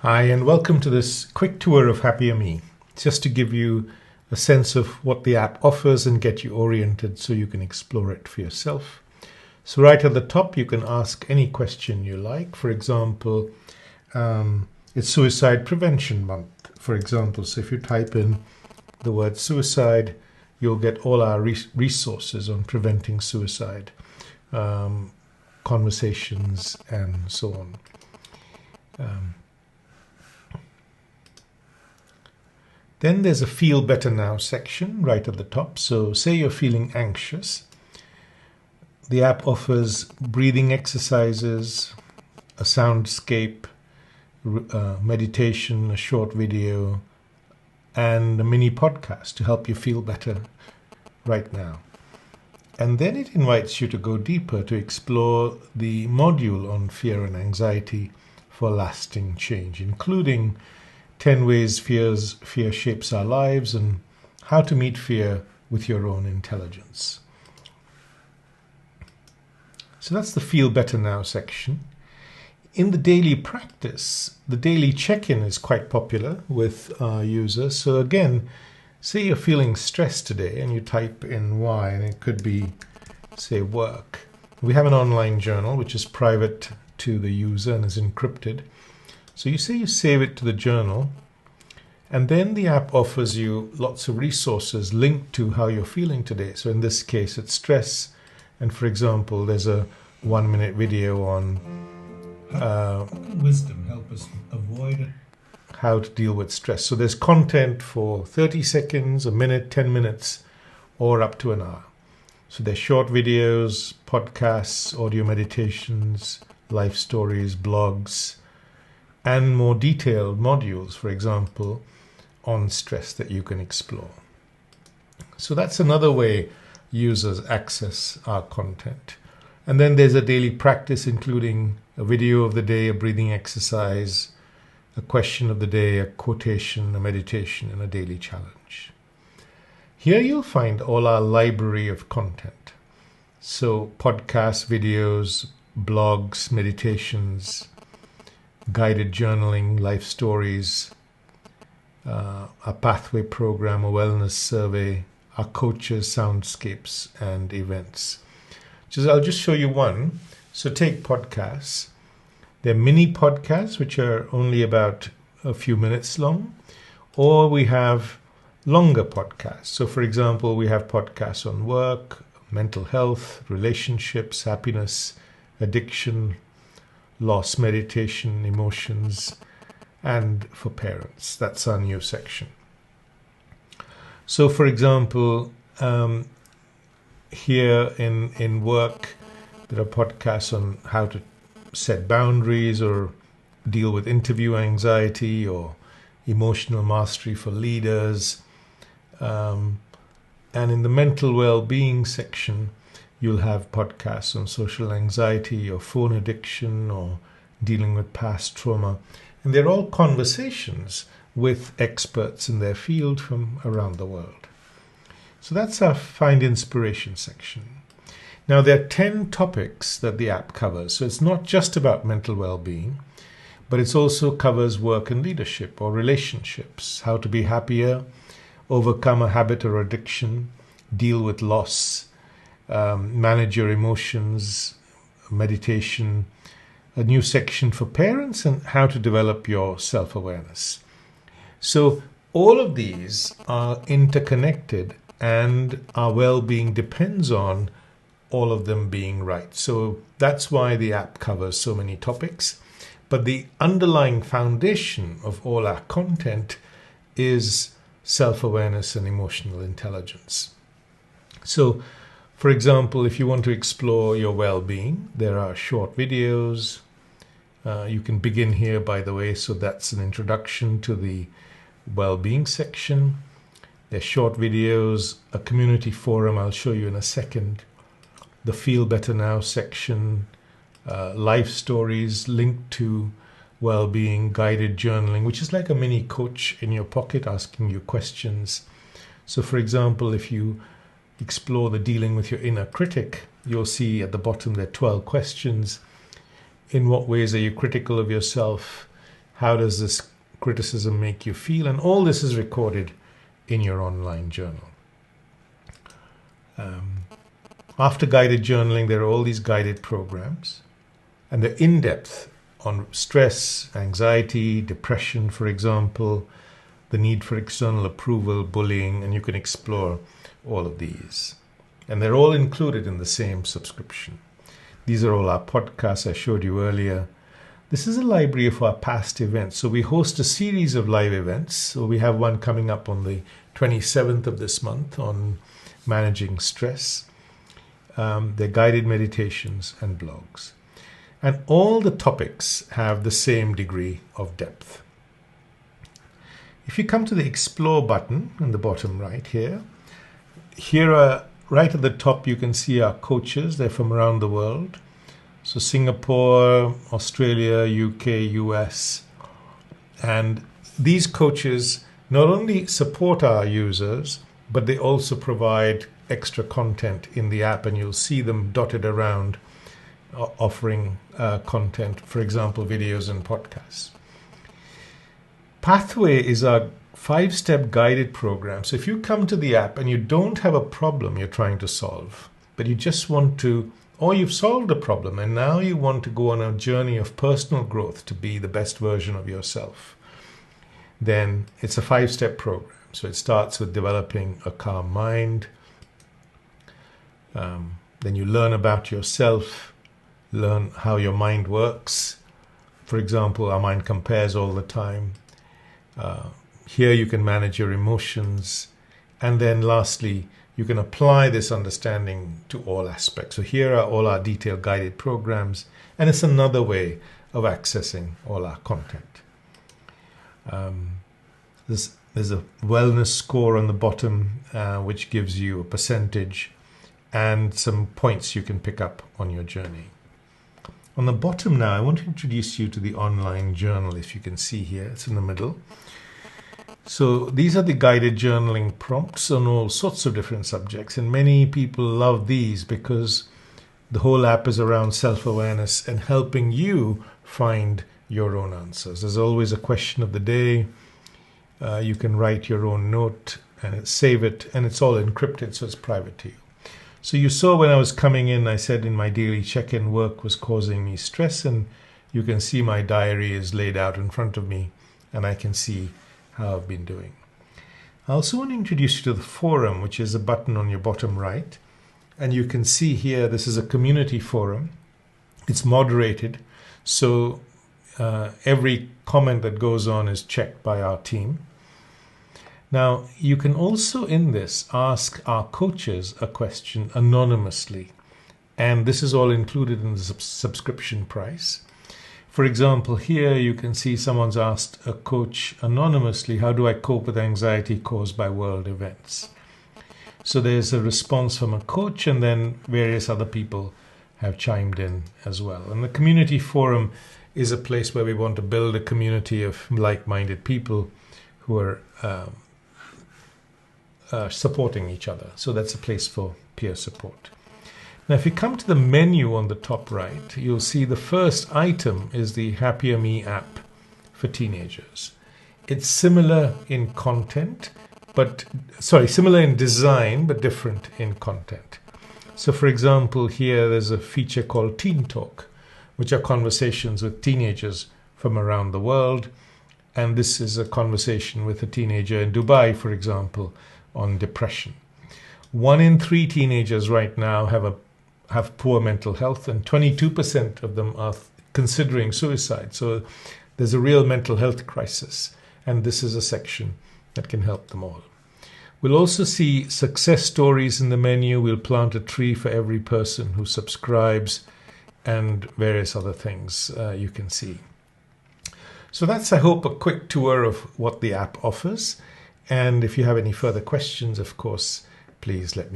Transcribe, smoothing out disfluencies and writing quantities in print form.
Hi, and welcome to this quick tour of HappierMe, just to give you a sense of what the app offers and get you oriented so you can explore it for yourself. So right at the top, you can ask any question you like. For example, it's Suicide Prevention Month, for example. So if you type in the word suicide, you'll get all our resources on preventing suicide, conversations, and so on. Then there's a Feel Better Now section right at the top. So say you're feeling anxious. The app offers breathing exercises, a soundscape, meditation, a short video, and a mini podcast to help you feel better right now. And then it invites you to go deeper to explore the module on fear and anxiety for lasting change, including 10 ways fear shapes our lives and how to meet fear with your own intelligence. So that's the Feel Better Now section. In the daily practice, the daily check-in is quite popular with our users. So again, say you're feeling stressed today and you type in why, and it could be, say, work. We have an online journal which is private to the user and is encrypted. So you say you save it to the journal, and then the app offers you lots of resources linked to how you're feeling today. So in this case, it's stress. And for example, there's a 1-minute video on wisdom, help us avoid it, how to deal with stress. So there's content for 30 seconds, a minute, 10 minutes, or up to an hour. So there's short videos, podcasts, audio meditations, life stories, blogs, and more detailed modules, for example, on stress that you can explore. So that's another way users access our content. And then there's a daily practice, including a video of the day, a breathing exercise, a question of the day, a quotation, a meditation, and a daily challenge. Here you'll find all our library of content. So podcasts, videos, blogs, meditations, guided journaling, life stories, a pathway program, a wellness survey, our coaches, soundscapes, and events. I'll just show you one. So take podcasts. They're mini podcasts, which are only about a few minutes long, or we have longer podcasts. So for example, we have podcasts on work, mental health, relationships, happiness, addiction, loss, meditation, emotions, and for parents. That's our new section. So for example, here in work, there are podcasts on how to set boundaries or deal with interview anxiety or emotional mastery for leaders. And in the mental well-being section, you'll have podcasts on social anxiety or phone addiction or dealing with past trauma. And they're all conversations with experts in their field from around the world. So that's our Find Inspiration section. Now there are 10 topics that the app covers. So it's not just about mental well-being, but it also covers work and leadership or relationships, how to be happier, overcome a habit or addiction, deal with loss, manage your emotions, meditation, a new section for parents, and how to develop your self-awareness. So all of these are interconnected, and our well-being depends on all of them being right. So that's why the app covers so many topics. But the underlying foundation of all our content is self-awareness and emotional intelligence. So, for example, if you want to explore your well-being, there are short videos. You can begin here, by the way, so that's an introduction to the well-being section. There's short videos, a community forum I'll show you in a second, the Feel Better Now section, life stories linked to well-being, guided journaling, which is like a mini coach in your pocket asking you questions. So for example, if you explore the dealing with your inner critic, you'll see at the bottom there are 12 questions. In what ways are you critical of yourself? How does this criticism make you feel? And all this is recorded in your online journal. After guided journaling, there are all these guided programs, and they're in-depth on stress, anxiety, depression, for example, the need for external approval, bullying, and you can explore all of these. And they're all included in the same subscription. These are all our podcasts I showed you earlier. This is a library of our past events. So we host a series of live events. So we have one coming up on the 27th of this month on managing stress. They're guided meditations and blogs. And all the topics have the same degree of depth. If you come to the Explore button on the bottom right here are right at the top, you can see our coaches. They're from around the world. So Singapore, Australia, UK, US. And these coaches not only support our users, but they also provide extra content in the app, and you'll see them dotted around offering content, for example, videos and podcasts. Pathway is our 5-step guided program. So if you come to the app and you don't have a problem you're trying to solve, but you just want to, or you've solved a problem and now you want to go on a journey of personal growth to be the best version of yourself, then it's a 5-step program. So it starts with developing a calm mind. Then you learn about yourself, learn how your mind works. For example, our mind compares all the time. Here you can manage your emotions. And then lastly, you can apply this understanding to all aspects. So here are all our detailed guided programs, and it's another way of accessing all our content. There's a wellness score on the bottom, which gives you a percentage and some points you can pick up on your journey. On the bottom now, I want to introduce you to the online journal. If you can see here, it's in the middle. So these are the guided journaling prompts on all sorts of different subjects, and many people love these because the whole app is around self-awareness and helping you find your own answers. There's always a question of the day. You can write your own note and save it, and it's all encrypted, so it's private to you. So you saw when I was coming in, I said in my daily check-in, work was causing me stress, and you can see my diary is laid out in front of me, and I can see how I've been doing. I also want to introduce you to the forum, which is a button on your bottom right. And you can see here, this is a community forum. It's moderated, so every comment that goes on is checked by our team. Now, you can also in this ask our coaches a question anonymously, and this is all included in the subscription price. For example, here you can see someone's asked a coach anonymously, how do I cope with anxiety caused by world events? So there's a response from a coach, and then various other people have chimed in as well. And the community forum is a place where we want to build a community of like-minded people who are supporting each other. So that's a place for peer support. Now, if you come to the menu on the top right, you'll see the first item is the HappierMe app for teenagers. It's similar in content, similar in design, but different in content. So, for example, here there's a feature called Teen Talk, which are conversations with teenagers from around the world. And this is a conversation with a teenager in Dubai, for example, on depression. 1 in 3 teenagers right now have poor mental health, and 22% of them are considering suicide. So there's a real mental health crisis, and this is a section that can help them all. We'll also see success stories in the menu. We'll plant a tree for every person who subscribes, and various other things you can see. So that's, I hope, a quick tour of what the app offers. And if you have any further questions, of course, please let me know.